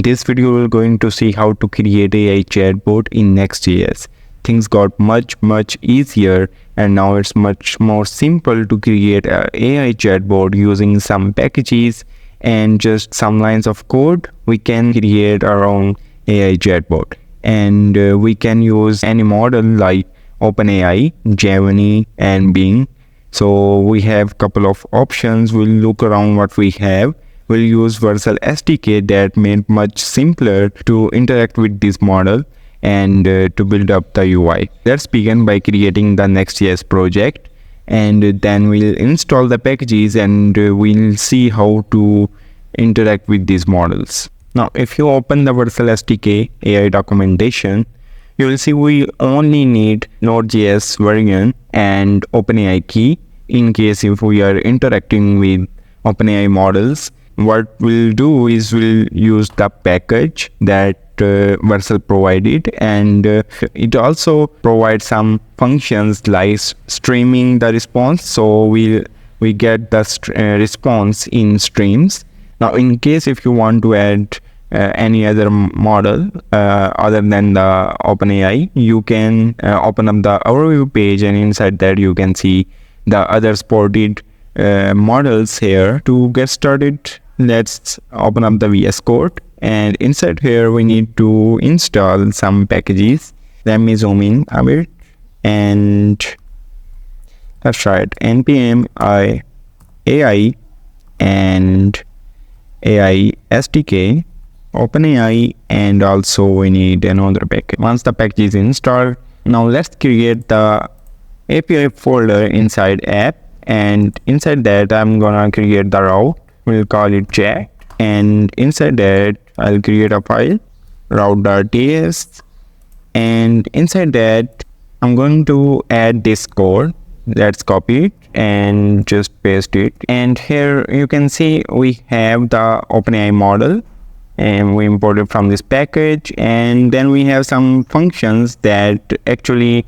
this video we're going to see how to create AI chatbot in Next.js. Things got much easier, and now it's much more simple to create an AI chatbot using some packages and just some lines of code. We can create our own AI chatbot, and we can use any model like OpenAI, Gemini, and Bing. So we have couple of options. We'll look around what we have. We'll use Vercel SDK that made much simpler to interact with this model and to build up the UI. Let's begin by creating the Nextjs project, and then we'll install the packages and we'll see how to interact with these models. Now, if you open the Vercel SDK AI documentation, you will see we only need Node.js version and OpenAI key in case if we are interacting with OpenAI models. What we'll do is we'll use the package that Vercel provided, and it also provides some functions like streaming the response. So we get the response in streams. Now, in case if you want to add any other model other than the OpenAI, you can open up the overview page, and inside that you can see the other supported models here. To get started, let's open up the VS Code, and inside here we need to install some packages. Let me zoom in a bit, and let's try it. npm AI and AI SDK, OpenAI, and also we need another package. Once the package is installed, now let's create the API folder inside app, and inside that I'm gonna create the route. We'll call it chat, and inside that I'll create a file, route.ts, and inside that I'm going to add this code. Let's copy it and just paste it, and here you can see we have the OpenAI model, and we imported from this package, and then we have some functions that actually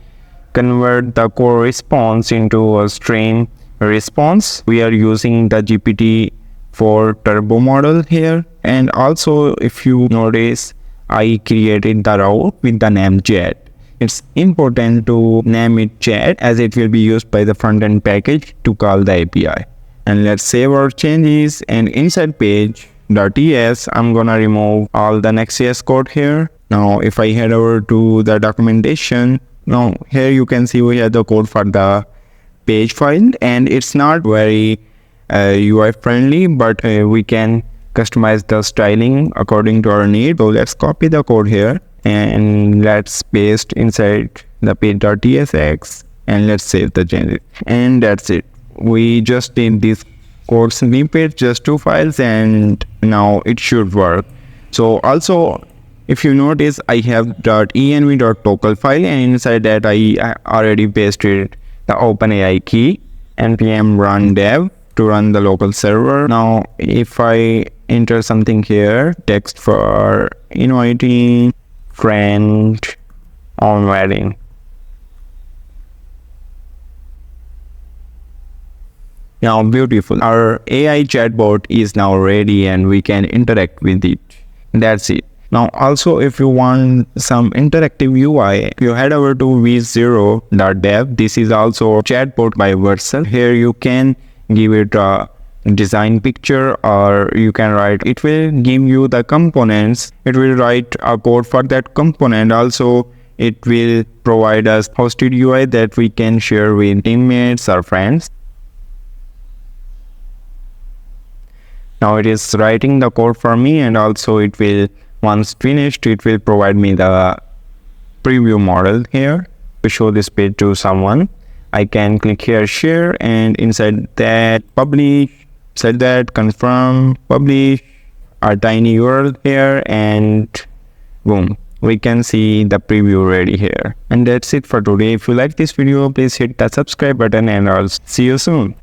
convert the core response into a stream response. We are using the GPT-4 turbo model here, and also if you notice, I created the route with the name chat. It's important to name it chat as it will be used by the frontend package to call the API. And let's save our changes, and inside page.ts I'm gonna remove all the Nextjs code here. Now if I head over to the documentation, now here you can see we have the code for the page file, and it's not very UI friendly, but we can customize the styling according to our need. So let's copy the code here and let's paste inside the page.tsx, and let's save the changes, and that's it. We just need this code snippet, just 2 files, and now it should work. So also if you notice, I have .env.local file, and inside that I already pasted the OpenAI key, npm run dev to run the local server. Now if I enter something here, text for inviting friend on wedding. Now beautiful, our AI chatbot is now ready and we can interact with it. That's it. Now also if you want some interactive UI, you head over to v0.dev. This is also a chatbot by Vercel. Here you can give it a design picture, or you can write, it will give you the components, it will write a code for that component. Also it will provide us hosted UI that we can share with teammates or friends. Now it is writing the code for me, and also it will, once finished, it will provide me the preview model here to show this page to someone. I can click here, share, and inside that publish, set that, confirm, publish, a tiny URL here, and boom, we can see the preview ready here. And that's it for today. If you like this video, please hit the subscribe button, and I'll see you soon.